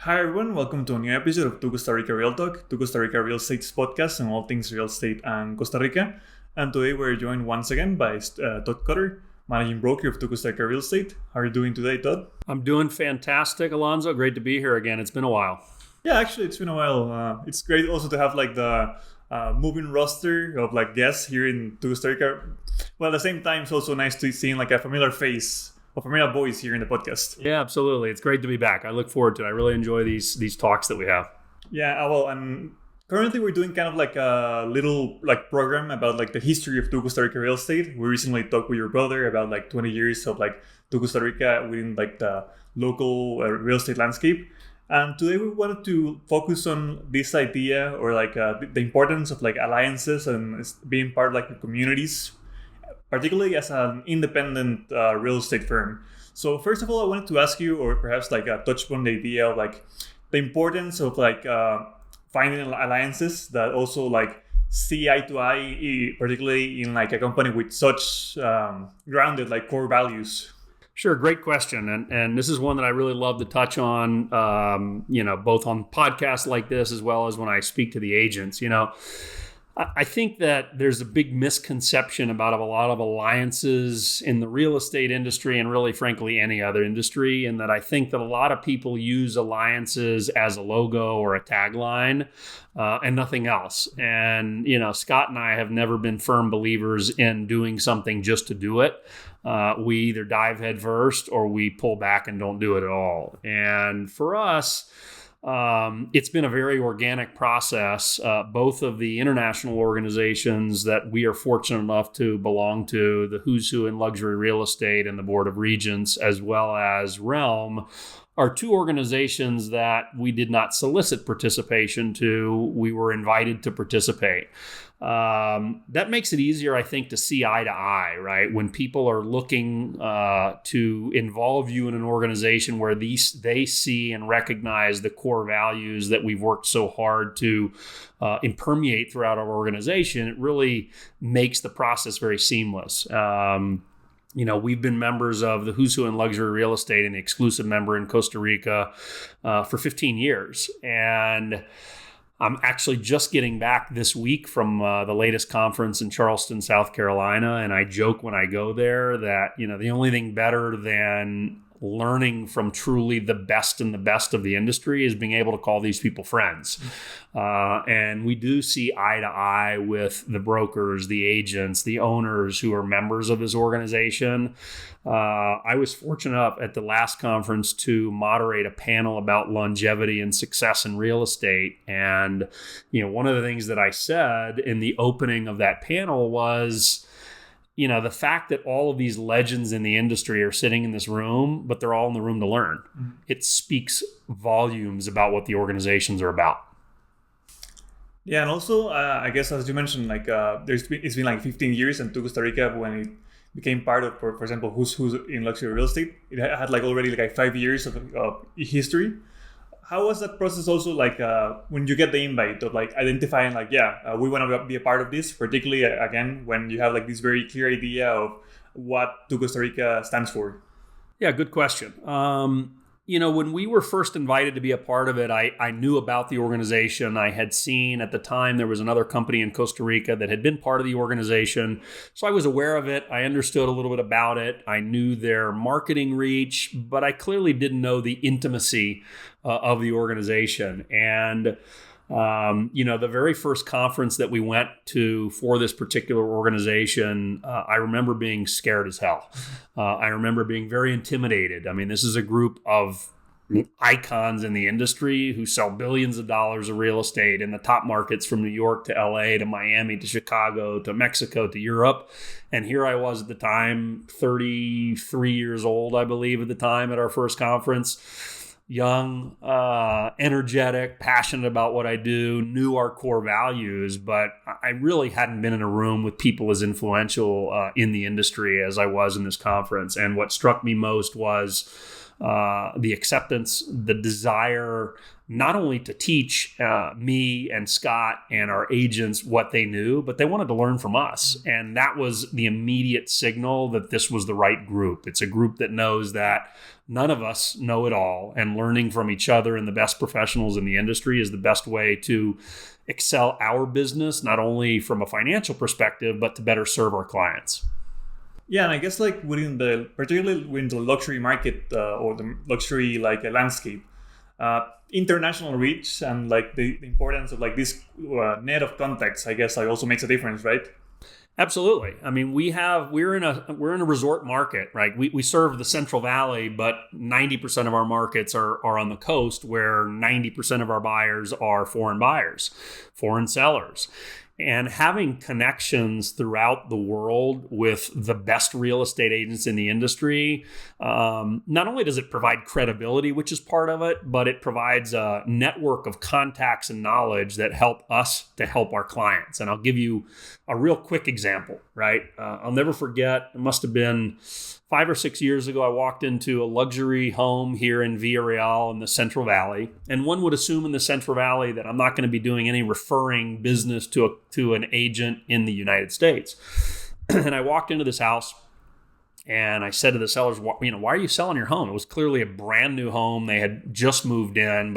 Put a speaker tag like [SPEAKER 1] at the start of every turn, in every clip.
[SPEAKER 1] Hi everyone, welcome to a new episode of 2Costa Rica Real Talk, 2Costa Rica Real Estate's podcast on all things real estate and Costa Rica. And today we're joined once again by Todd Cutter, Managing Broker of 2Costa Rica Real Estate. How are you doing today, Todd?
[SPEAKER 2] I'm doing fantastic, Alonzo. Great to be here again. It's been a while.
[SPEAKER 1] Yeah, actually, it's been a while. It's great also to have like the moving roster of like guests here in 2Costa Rica. Well, at the same time, it's also nice to see like a familiar face or familiar voice here in the podcast.
[SPEAKER 2] Yeah, absolutely. It's great to be back. I look forward to it. I really enjoy these talks that we have.
[SPEAKER 1] Yeah, well, and currently we're doing kind of like a little like program about like the history of 2Costa Rica real estate. We recently talked with your brother about like 20 years of like 2Costa Rica within like the local real estate landscape. And today we wanted to focus on this idea or like the importance of like alliances and being part of like the communities, particularly as an independent real estate firm. So first of all, I wanted to ask you, or perhaps like touch upon the idea of like the importance of like finding alliances that also like see eye to eye, particularly in like a company with such grounded like core values.
[SPEAKER 2] Sure, great question, and this is one that I really love to touch on. Both on podcasts like this as well as when I speak to the agents. I think that there's a big misconception about a lot of alliances in the real estate industry and really, frankly, any other industry. And that I think that a lot of people use alliances as a logo or a tagline and nothing else. And, Scott and I have never been firm believers in doing something just to do it. We either dive head first or we pull back and don't do it at all. And for us, it's been a very organic process. Both of the international organizations that we are fortunate enough to belong to, the Who's Who in Luxury Real Estate and the Board of Regents, as well as Realm, are two organizations that we did not solicit participation to. We were invited to participate. That makes it easier, I think, to see eye to eye, right? When people are looking to involve you in an organization where they see and recognize the core values that we've worked so hard to impermeate throughout our organization, it really makes the process very seamless. We've been members of the Who's Who in Luxury Real Estate and the exclusive member in Costa Rica for 15 years. And I'm actually just getting back this week from the latest conference in Charleston, South Carolina. And I joke when I go there that, the only thing better than learning from truly the best of the industry is being able to call these people friends. And we do see eye to eye with the brokers, the agents, the owners who are members of this organization. I was fortunate at the last conference to moderate a panel about longevity and success in real estate. And, one of the things that I said in the opening of that panel was, the fact that all of these legends in the industry are sitting in this room, but they're all in the room to learn. Mm-hmm. It speaks volumes about what the organizations are about.
[SPEAKER 1] Yeah, and also, I guess as you mentioned, like it's been like 15 years in Costa Rica when it became part of, for example, Who's in Luxury Real Estate. It had like already like 5 years of history. How was that process also like when you get the invite of like identifying like, we want to be a part of this, particularly again, when you have like this very clear idea of what 2Costa Rica stands for?
[SPEAKER 2] Yeah, good question. When we were first invited to be a part of it, I knew about the organization. I had seen at the time there was another company in Costa Rica that had been part of the organization. So I was aware of it. I understood a little bit about it. I knew their marketing reach, but I clearly didn't know the intimacy of the organization. And the very first conference that we went to for this particular organization, I remember being scared as hell. I remember being very intimidated. I mean, this is a group of icons in the industry who sell billions of dollars of real estate in the top markets from New York to LA to Miami to Chicago to Mexico to Europe. And here I was at the time, 33 years old, I believe, at the time at our first conference. Young, energetic, passionate about what I do, knew our core values, but I really hadn't been in a room with people as influential in the industry as I was in this conference. And what struck me most was the acceptance, the desire not only to teach me and Scott and our agents what they knew, but they wanted to learn from us. And that was the immediate signal that this was the right group. It's a group that knows that none of us know it all, and learning from each other and the best professionals in the industry is the best way to excel our business, not only from a financial perspective, but to better serve our clients.
[SPEAKER 1] Yeah, and I guess like particularly within the luxury market or the luxury like landscape, international reach and like the importance of like this net of contacts, I guess, like also makes a difference, right?
[SPEAKER 2] Absolutely. I mean, we're in a resort market, right? We serve the Central Valley, but 90% of our markets are on the coast, where 90% of our buyers are foreign buyers, foreign sellers. And having connections throughout the world with the best real estate agents in the industry, not only does it provide credibility, which is part of it, but it provides a network of contacts and knowledge that help us to help our clients. And I'll give you a real quick example, right? I'll never forget, it must have been 5 or 6 years ago, I walked into a luxury home here in Rica Real in the Central Valley. And one would assume in the Central Valley that I'm not going to be doing any referring business to an agent in the United States. And I walked into this house and I said to the sellers, why are you selling your home? It was clearly a brand new home. They had just moved in,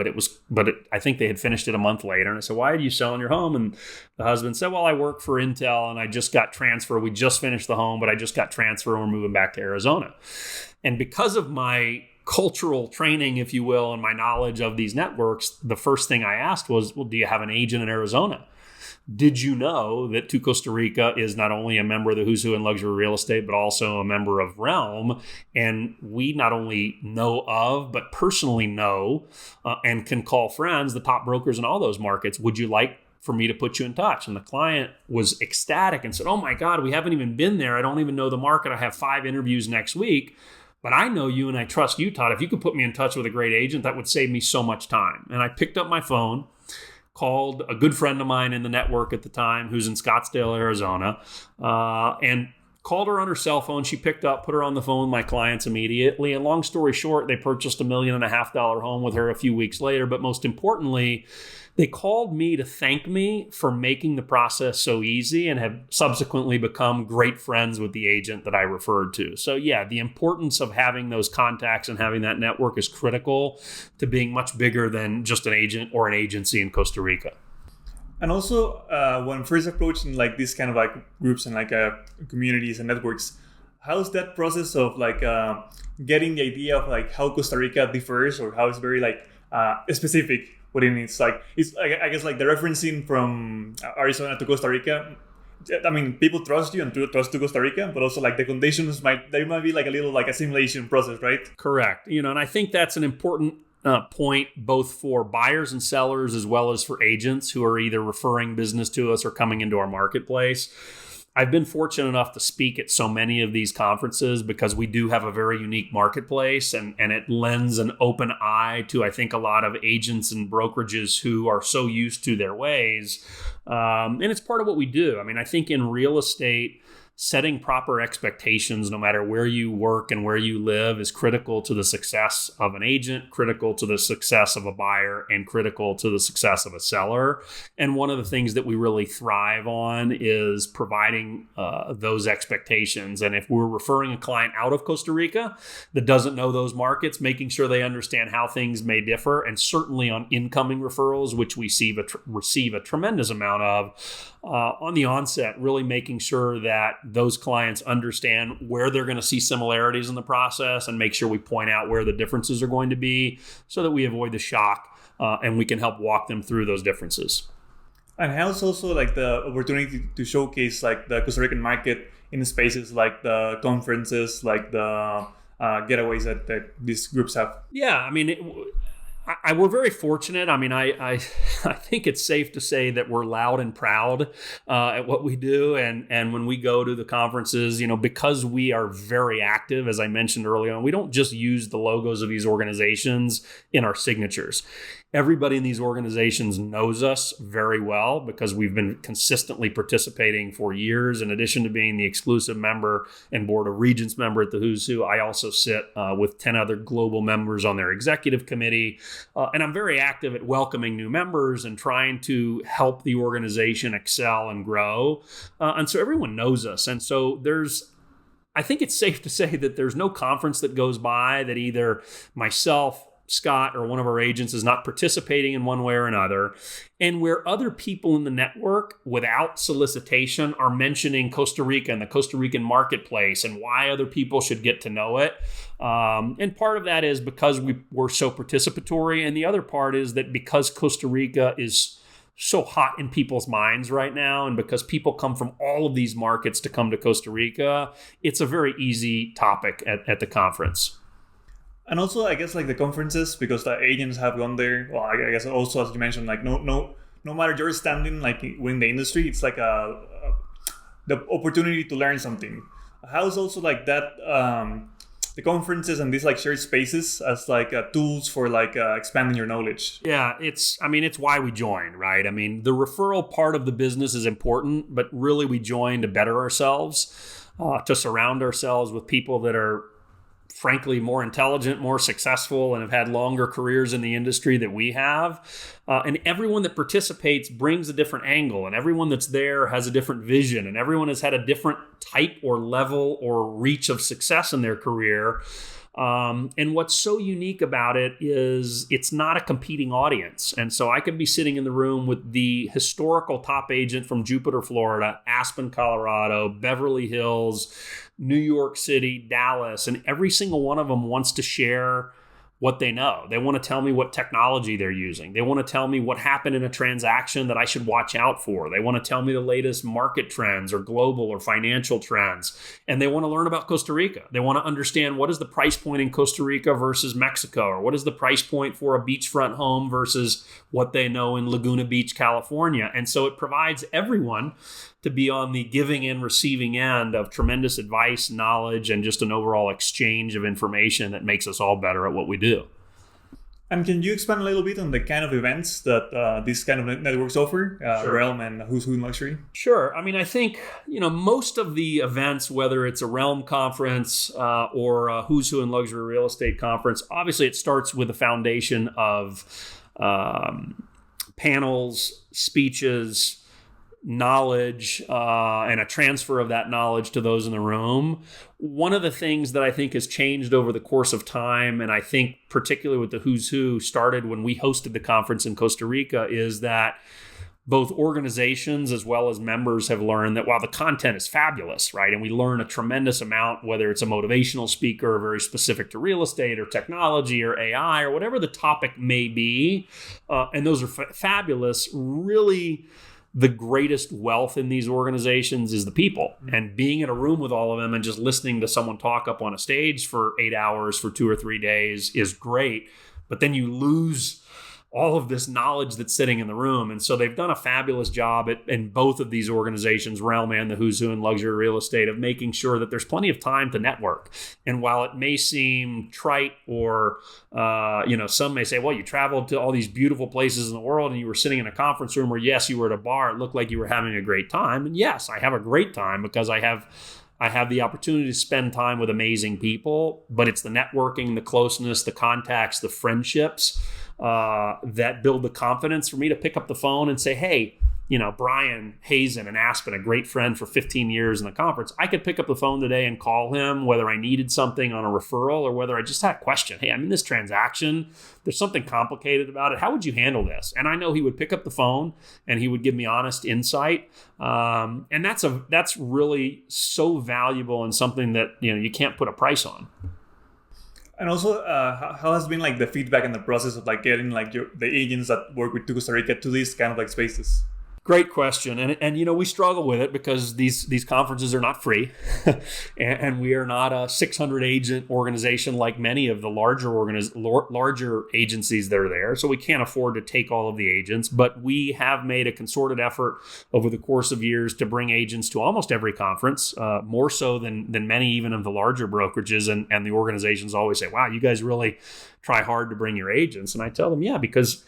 [SPEAKER 2] I think they had finished it a month later. And I said, why are you selling your home? And the husband said, well, I work for Intel and I just got transferred. We just finished the home, but I just got transferred and we're moving back to Arizona. And because of my cultural training, if you will, and my knowledge of these networks, the first thing I asked was, well, do you have an agent in Arizona? Did you know that 2Costa Rica is not only a member of the Who's Who in luxury real estate, but also a member of Realm? And we not only know of, but personally know and can call friends, the top brokers in all those markets. Would you like for me to put you in touch? And the client was ecstatic and said, oh my God, we haven't even been there. I don't even know the market. I have 5 interviews next week. But I know you and I trust you, Todd. If you could put me in touch with a great agent, that would save me so much time. And I picked up my phone, called a good friend of mine in the network at the time who's in Scottsdale, Arizona, and called her on her cell phone. She picked up, put her on the phone with my clients immediately. And long story short, they purchased $1.5 million home with her a few weeks later. But most importantly, they called me to thank me for making the process so easy and have subsequently become great friends with the agent that I referred to. So yeah, the importance of having those contacts and having that network is critical to being much bigger than just an agent or an agency in Costa Rica.
[SPEAKER 1] And also, when first approaching like these kind of like groups and like communities and networks, how's that process of like getting the idea of like how Costa Rica differs, or how it's very like specific within it's like, I guess like the referencing from Arizona to Costa Rica. I mean, people trust you and trust to Costa Rica, but also like the conditions might be like a little like assimilation process, right?
[SPEAKER 2] Correct. And I think that's an important point both for buyers and sellers, as well as for agents who are either referring business to us or coming into our marketplace. I've been fortunate enough to speak at so many of these conferences because we do have a very unique marketplace, and it lends an open eye to, I think, a lot of agents and brokerages who are so used to their ways. And it's part of what we do. I mean, I think in real estate, setting proper expectations, no matter where you work and where you live, is critical to the success of an agent, critical to the success of a buyer, and critical to the success of a seller. And one of the things that we really thrive on is providing those expectations. And if we're referring a client out of Costa Rica that doesn't know those markets, making sure they understand how things may differ, and certainly on incoming referrals, which we receive a tremendous amount of, on the onset, really making sure that those clients understand where they're going to see similarities in the process, and make sure we point out where the differences are going to be so that we avoid the shock and we can help walk them through those differences.
[SPEAKER 1] And how's also like the opportunity to showcase like the Costa Rican market in spaces like the conferences, like the getaways that these groups have?
[SPEAKER 2] Yeah, I mean, we're very fortunate. I mean, I think it's safe to say that we're loud and proud at what we do. And when we go to the conferences, because we are very active, as I mentioned earlier on, we don't just use the logos of these organizations in our signatures. Everybody in these organizations knows us very well because we've been consistently participating for years. In addition to being the exclusive member and Board of Regents member at the Who's Who, I also sit with 10 other global members on their executive committee. And I'm very active at welcoming new members and trying to help the organization excel and grow. And so everyone knows us. And so I think it's safe to say that there's no conference that goes by that either myself, Scott, or one of our agents is not participating in one way or another, and where other people in the network without solicitation are mentioning Costa Rica and the Costa Rican marketplace and why other people should get to know it. And part of that is because we're so participatory, and the other part is that because Costa Rica is so hot in people's minds right now, and because people come from all of these markets to come to Costa Rica, it's a very easy topic at the conference.
[SPEAKER 1] And also, I guess like the conferences, because the agents have gone there. Well, I guess also, as you mentioned, like no matter your standing, like within the industry, it's like the opportunity to learn something. How's also like that the conferences and these like shared spaces as like tools for like expanding your knowledge?
[SPEAKER 2] Yeah, it's why we join, right? I mean, the referral part of the business is important, but really we join to better ourselves, to surround ourselves with people that are frankly more intelligent, more successful, and have had longer careers in the industry that we have. And everyone that participates brings a different angle, and everyone that's there has a different vision, and everyone has had a different type or level or reach of success in their career. And what's so unique about it is it's not a competing audience. And so I could be sitting in the room with the historical top agent from Jupiter, Florida, Aspen, Colorado, Beverly Hills, New York City, Dallas, and every single one of them wants to share what they know. They want to tell me what technology they're using. They want to tell me what happened in a transaction that I should watch out for. They want to tell me the latest market trends or global or financial trends. And they want to learn about Costa Rica. They want to understand what is the price point in Costa Rica versus Mexico, or what is the price point for a beachfront home versus what they know in Laguna Beach, California. And so it provides everyone to be on the giving and receiving end of tremendous advice, knowledge, and just an overall exchange of information that makes us all better at what we do.
[SPEAKER 1] And can you expand a little bit on the kind of events that these kind of networks offer,
[SPEAKER 2] Sure.
[SPEAKER 1] Realm and Who's Who in Luxury?
[SPEAKER 2] Sure. I mean, I think, most of the events, whether it's a Realm conference or a Who's Who in Luxury Real Estate conference, obviously it starts with a foundation of panels, speeches, knowledge, and a transfer of that knowledge to those in the room. One of the things that I think has changed over the course of time, and I think particularly with the Who's Who started when we hosted the conference in Costa Rica, is that both organizations as well as members have learned that while the content is fabulous, right, and we learn a tremendous amount, whether it's a motivational speaker or very specific to real estate or technology or AI or whatever the topic may be, and those are fabulous, really the greatest wealth in these organizations is the people. And being in a room with all of them and just listening to someone talk up on a stage for 8 hours for 2 or 3 days is great. But then you lose all of this knowledge that's sitting in the room. And so they've done a fabulous job in both of these organizations, Realm and the Who's Who in Luxury Real Estate, of making sure that there's plenty of time to network. And while it may seem trite or, some may say, well, you traveled to all these beautiful places in the world and you were sitting in a conference room, or yes, you were at a bar, it looked like you were having a great time. And yes, I have a great time because I have the opportunity to spend time with amazing people, but it's the networking, the closeness, the contacts, the friendships that build the confidence for me to pick up the phone and say, hey, Brian Hazen in Aspen, a great friend for 15 years in the conference, I could pick up the phone today and call him, whether I needed something on a referral or whether I just had a question. Hey, I'm in this transaction. There's something complicated about it. How would you handle this? And I know he would pick up the phone and he would give me honest insight. And that's really so valuable and something that, you can't put a price on.
[SPEAKER 1] And also, how has been like the feedback and the process of like getting like the agents that work with 2Costa Rica to these kind of like spaces?
[SPEAKER 2] Great question. And we struggle with it because these conferences are not free. and we are not a 600 agent organization like many of the larger agencies that are there. So we can't afford to take all of the agents, but we have made a concerted effort over the course of years to bring agents to almost every conference, more so than many even of the larger brokerages. And the organizations always say, wow, you guys really try hard to bring your agents. And I tell them, yeah, because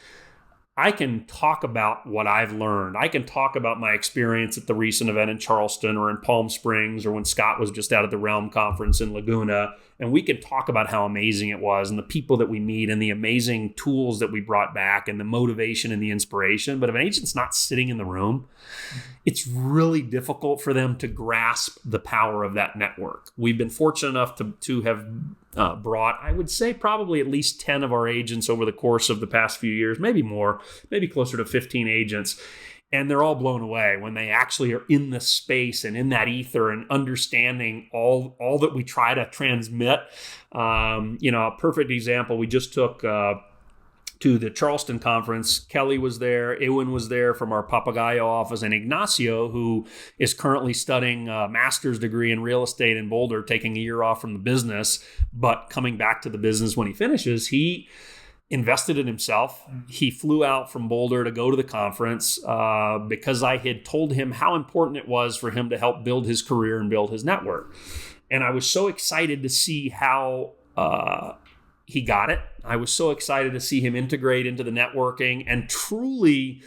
[SPEAKER 2] I can talk about what I've learned. I can talk about my experience at the recent event in Charleston or in Palm Springs, or when Scott was just out at the Realm Conference in Laguna. And we can talk about how amazing it was and the people that we meet and the amazing tools that we brought back and the motivation and the inspiration. But if an agent's not sitting in the room, it's really difficult for them to grasp the power of that network. We've been fortunate enough to have brought, I would say, probably at least 10 of our agents over the course of the past few years, maybe more, maybe closer to 15 agents. And they're all blown away when they actually are in the space and in that ether and understanding all that we try to transmit. A perfect example, we just took to the Charleston conference. Kelly was there. Ewan was there from our Papagayo office. And Ignacio, who is currently studying a master's degree in real estate in Boulder, taking a year off from the business, but coming back to the business when he finishes, he invested in himself. He flew out from Boulder to go to the conference because I had told him how important it was for him to help build his career and build his network. And I was so excited to see how he got it. I was so excited to see him integrate into the networking and truly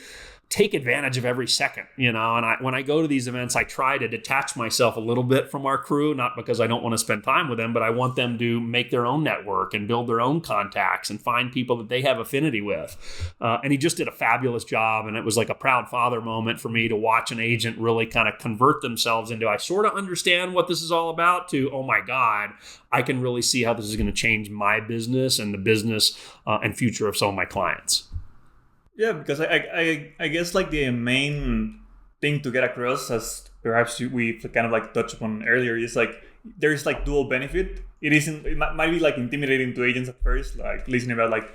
[SPEAKER 2] take advantage of every second, And when I go to these events, I try to detach myself a little bit from our crew, not because I don't want to spend time with them, but I want them to make their own network and build their own contacts and find people that they have affinity with. And he just did a fabulous job. And it was like a proud father moment for me to watch an agent really kind of convert themselves into, I sort of understand what this is all about, to, oh my God, I can really see how this is going to change my business and the business and future of some of my clients.
[SPEAKER 1] Yeah, because I guess like the main thing to get across, as perhaps we kind of like touched upon earlier, is like there's like dual benefit. It might be like intimidating to agents at first, like listening about like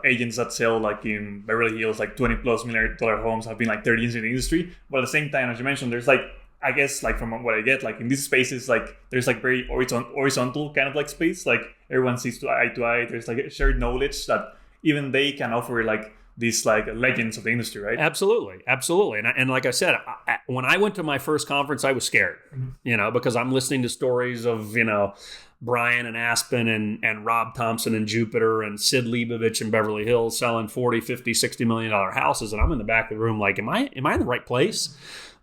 [SPEAKER 1] agents that sell like in Beverly Hills like $20+ million homes have been like 30 years in the industry. But at the same time, as you mentioned, there's like, I guess like from what I get, like in these spaces, like there's like very horizontal kind of like space. Like everyone sees eye to eye. There's like shared knowledge that even they can offer like these like legends of the industry, right?
[SPEAKER 2] Absolutely. And like I said, when I went to my first conference, I was scared, because I'm listening to stories of, Brian and Aspen and Rob Thompson and Jupiter and Sid Leibovich in Beverly Hills selling 40, 50, $60 million houses. And I'm in the back of the room like, am I in the right place?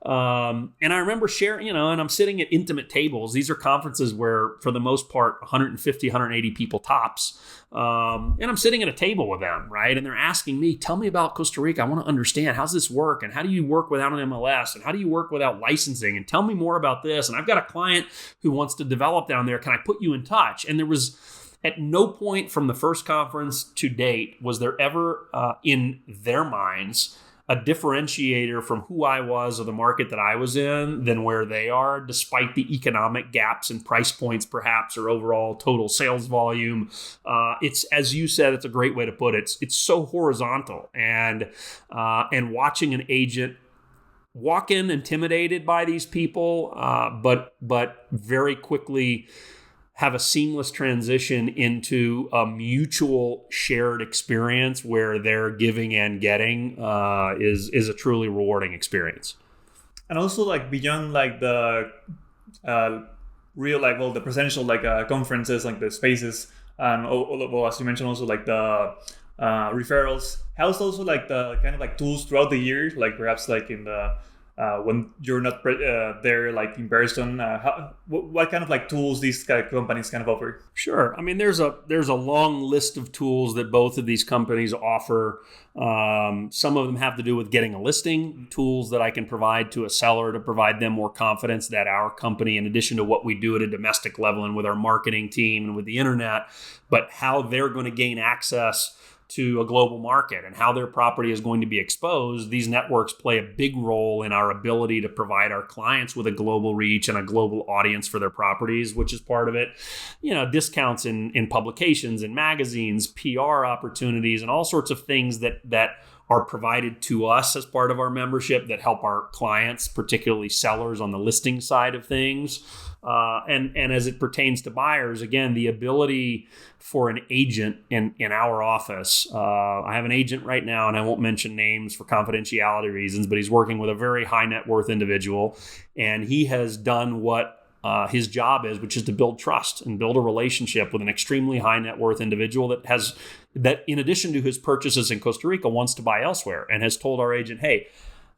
[SPEAKER 2] And I remember sharing, and I'm sitting at intimate tables. These are conferences where, for the most part, 150, 180 people tops. And I'm sitting at a table with them, right? And they're asking me, tell me about Costa Rica. I want to understand, how's this work? And how do you work without an MLS? And how do you work without licensing? And tell me more about this. And I've got a client who wants to develop down there. Can I put you in touch? And there was, at no point from the first conference to date was there ever in their minds a differentiator from who I was or the market that I was in than where they are, despite the economic gaps and price points, perhaps, or overall total sales volume. It's, as you said, it's a great way to put it. It's so horizontal, and watching an agent walk in intimidated by these people, but very quickly have a seamless transition into a mutual shared experience where they're giving and getting is a truly rewarding experience.
[SPEAKER 1] And also like beyond like the real like, well, the presential like conferences, like the spaces, and well, as you mentioned, also like the referrals. How's also like the kind of like tools throughout the year, like perhaps like in the when you're not there like in person, what kind of like tools these kind of companies kind of offer?
[SPEAKER 2] Sure. I mean, there's a long list of tools that both of these companies offer. Some of them have to do with getting a listing, tools that I can provide to a seller to provide them more confidence that our company, in addition to what we do at a domestic level and with our marketing team and with the internet, but how they're going to gain access to a global market and how their property is going to be exposed. These networks play a big role in our ability to provide our clients with a global reach and a global audience for their properties, which is part of it. Discounts in publications and magazines, PR opportunities, and all sorts of things that are provided to us as part of our membership that help our clients, particularly sellers on the listing side of things. And as it pertains to buyers, again, the ability for an agent in our office. I have an agent right now, and I won't mention names for confidentiality reasons, but he's working with a very high net worth individual, and he has done what his job is, which is to build trust and build a relationship with an extremely high net worth individual that in addition to his purchases in Costa Rica wants to buy elsewhere, and has told our agent, hey,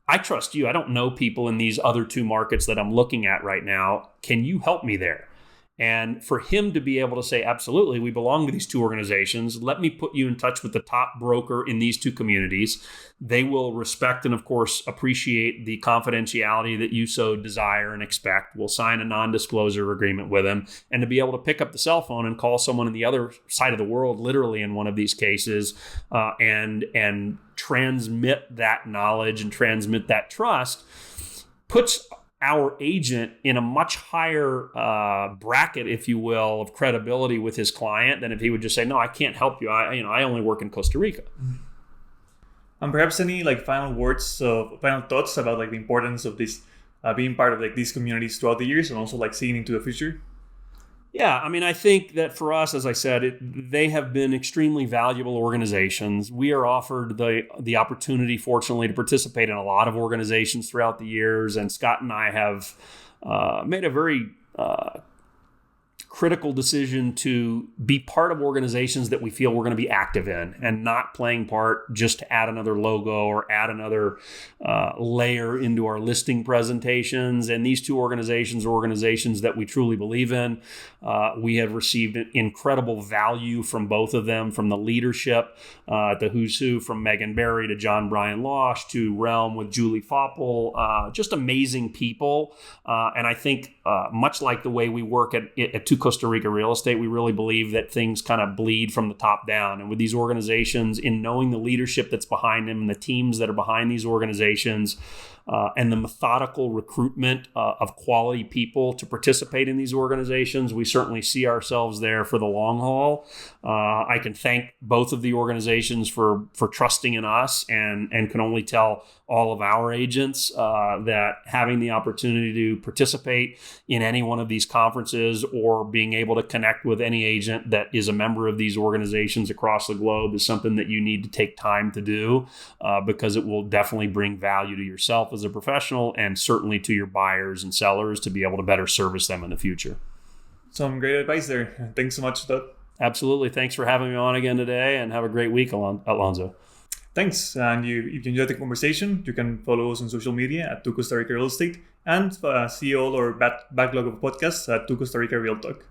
[SPEAKER 2] I trust you. I don't know people in these other two markets that I'm looking at right now. Can you help me there? And for him to be able to say, absolutely, we belong to these two organizations. Let me put you in touch with the top broker in these two communities. They will respect and, of course, appreciate the confidentiality that you so desire and expect. We'll sign a non-disclosure agreement with him. And to be able to pick up the cell phone and call someone in the other side of the world, literally in one of these cases, and transmit that knowledge and transmit that trust, puts our agent in a much higher bracket, if you will, of credibility with his client than if he would just say, "No, I can't help you. I only work in Costa Rica."
[SPEAKER 1] And perhaps any final thoughts about the importance of this being part of these communities throughout the years, and also seeing into the future.
[SPEAKER 2] Yeah, I think that for us, as I said, they have been extremely valuable organizations. We are offered the opportunity, fortunately, to participate in a lot of organizations throughout the years. And Scott and I have made a very critical decision to be part of organizations that we feel we're going to be active in, and not playing part just to add another logo or add another layer into our listing presentations. And these two organizations are organizations that we truly believe in. We have received incredible value from both of them, from the leadership, the who's who, from Megan Berry to John Brian Losh to Realm with Julie Foppel, just amazing people. And I think much like the way we work at 2Costa Rica Real Estate, we really believe that things kind of bleed from the top down. And with these organizations, in knowing the leadership that's behind them and the teams that are behind these organizations, and the methodical recruitment of quality people to participate in these organizations, we certainly see ourselves there for the long haul. I can thank both of the organizations for trusting in us, and can only tell all of our agents that having the opportunity to participate in any one of these conferences, or being able to connect with any agent that is a member of these organizations across the globe, is something that you need to take time to do, because it will definitely bring value to yourself as a professional, and certainly to your buyers and sellers, to be able to better service them in the future.
[SPEAKER 1] Some great advice there. Thanks so much, Todd.
[SPEAKER 2] Absolutely. Thanks for having me on again today, and have a great week, Alonso.
[SPEAKER 1] Thanks. And if you enjoyed the conversation, you can follow us on social media at 2Costa Rica Real Estate, and see all our backlog of podcasts at 2Costa Rica Real Talk.